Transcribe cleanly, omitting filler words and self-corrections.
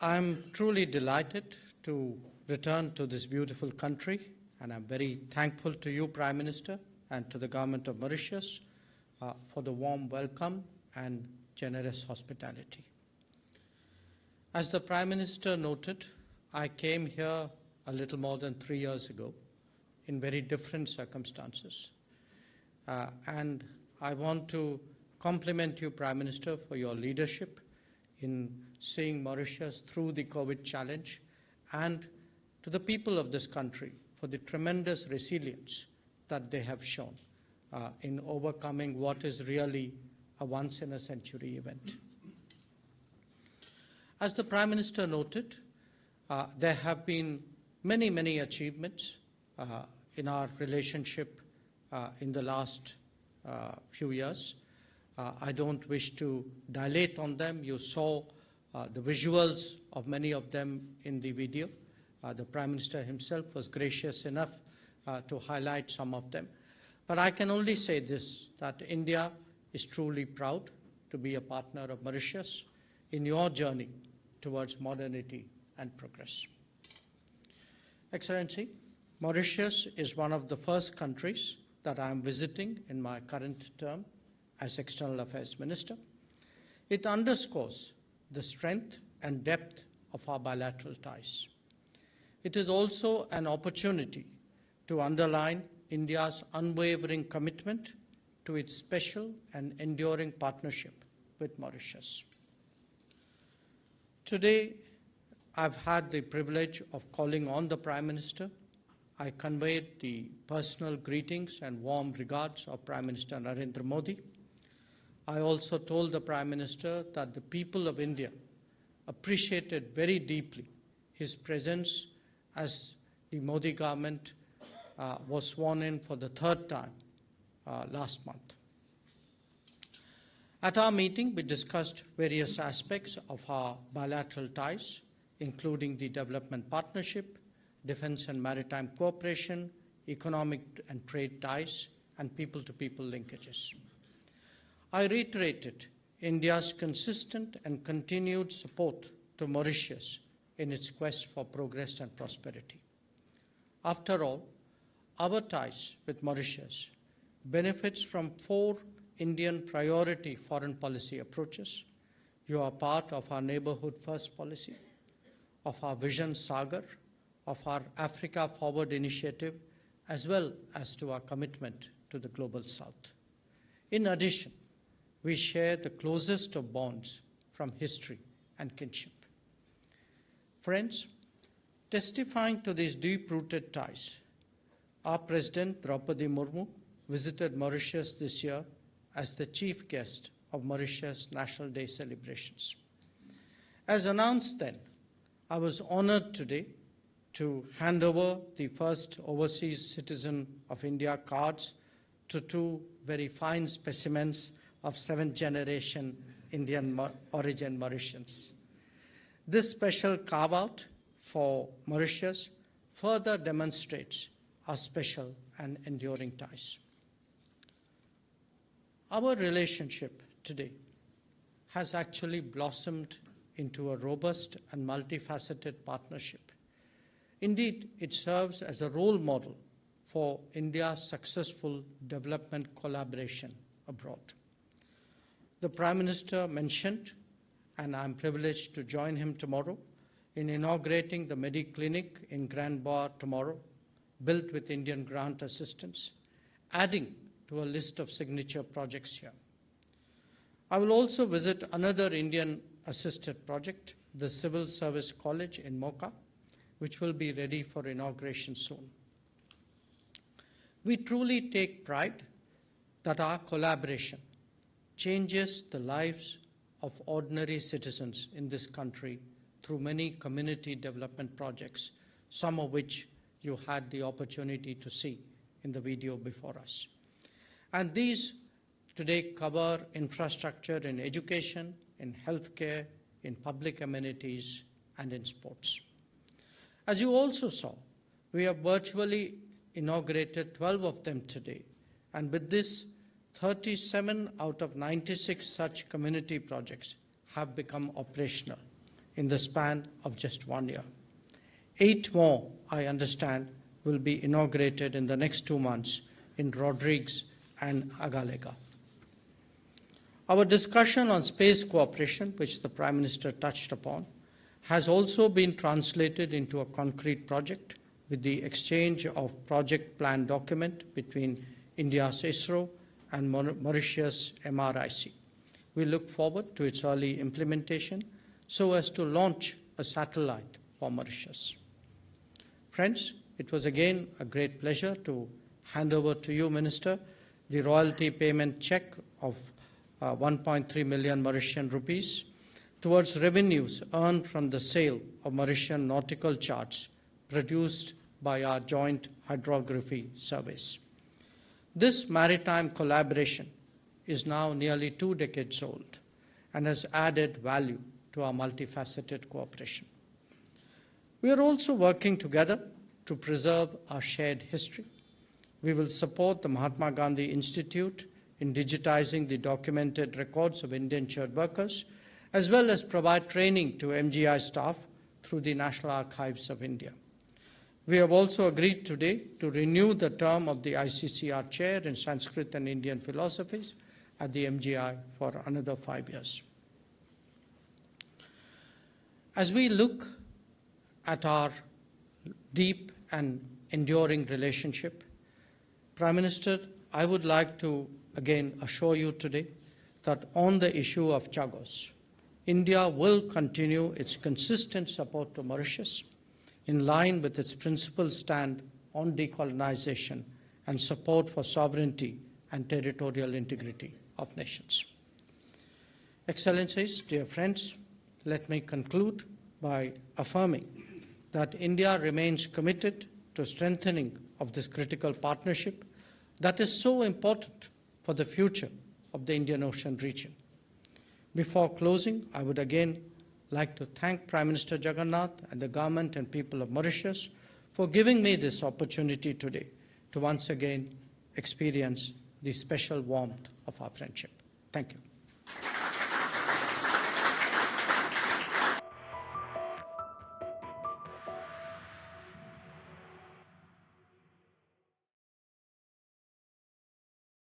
I'm truly delighted to return to this beautiful country, and I'm very thankful to you, Prime Minister, and to the government of Mauritius for the warm welcome and generous hospitality. As the Prime Minister noted, I came here a little more than 3 years ago in very different circumstances. And I want to compliment you, Prime Minister, for your leadership in seeing Mauritius through the COVID challenge, and to the people of this country for the tremendous resilience that they have shown in overcoming what is really a once-in-a-century event. As the Prime Minister noted, there have been many, many achievements in our relationship in the last few years. I don't wish to dilate on them. You saw the visuals of many of them in the video. The Prime Minister himself was gracious enough to highlight some of them. But I can only say this, that India is truly proud to be a partner of Mauritius in your journey towards modernity and progress. Excellency, Mauritius is one of the first countries that I am visiting in my current term as External Affairs Minister. It underscores the strength and depth of our bilateral ties. It is also an opportunity to underline India's unwavering commitment to its special and enduring partnership with Mauritius. Today, I've had the privilege of calling on the Prime Minister. I conveyed the personal greetings and warm regards of Prime Minister Narendra Modi. I also told the Prime Minister that the people of India appreciated very deeply his presence as the Modi government was sworn in for the third time last month. At our meeting, we discussed various aspects of our bilateral ties, including the development partnership, defense and maritime cooperation, economic and trade ties, and people-to-people linkages. I reiterated India's consistent and continued support to Mauritius in its quest for progress and prosperity. After all, our ties with Mauritius benefits from 4 Indian priority foreign policy approaches. You are part of our Neighborhood First policy, of our Vision Sagar, of our Africa Forward initiative, as well as to our commitment to the Global South. In addition, we share the closest of bonds from history and kinship. Friends, testifying to these deep-rooted ties, our President Draupadi Murmu visited Mauritius this year as the chief guest of Mauritius National Day celebrations. As announced then, I was honored today to hand over the first Overseas Citizen of India cards to 2 very fine specimens of 7th generation Indian origin Mauritians. This special carve-out for Mauritius further demonstrates our special and enduring ties. Our relationship today has actually blossomed into a robust and multifaceted partnership. Indeed, it serves as a role model for India's successful development collaboration abroad. The Prime Minister mentioned, and I'm privileged to join him tomorrow, in inaugurating the Medi-Clinic in Grand Bois tomorrow, built with Indian grant assistance, adding to a list of signature projects here. I will also visit another Indian-assisted project, the Civil Service College in Mocha, which will be ready for inauguration soon. We truly take pride that our collaboration changes the lives of ordinary citizens in this country through many community development projects, some of which you had the opportunity to see in the video before us. And these today cover infrastructure in education, in healthcare, in public amenities, and in sports. As you also saw, we have virtually inaugurated 12 of them today, and with this, 37 out of 96 such community projects have become operational in the span of just 1 year. 8 more, I understand, will be inaugurated in the next 2 months in Rodrigues and Agalega. Our discussion on space cooperation, which the Prime Minister touched upon, has also been translated into a concrete project with the exchange of project plan document between India's ISRO and Mauritius MRIC. We look forward to its early implementation so as to launch a satellite for Mauritius. Friends, it was again a great pleasure to hand over to you, Minister, the royalty payment check of 1.3 million Mauritian rupees towards revenues earned from the sale of Mauritian nautical charts produced by our joint hydrography service. This maritime collaboration is now nearly 2 decades old and has added value to our multifaceted cooperation. We are also working together to preserve our shared history. We will support the Mahatma Gandhi Institute in digitizing the documented records of indentured workers, as well as provide training to MGI staff through the National Archives of India. We have also agreed today to renew the term of the ICCR chair in Sanskrit and Indian philosophies at the MGI for another 5 years. As we look at our deep and enduring relationship, Prime Minister, I would like to again assure you today that on the issue of Chagos, India will continue its consistent support to Mauritius in line with its principled stand on decolonization and support for sovereignty and territorial integrity of nations. Excellencies, dear friends, let me conclude by affirming that India remains committed to strengthening of this critical partnership that is so important for the future of the Indian Ocean region. Before closing, I would again like to thank Prime Minister Jagannath and the government and people of Mauritius for giving me this opportunity today to once again experience the special warmth of our friendship. Thank you.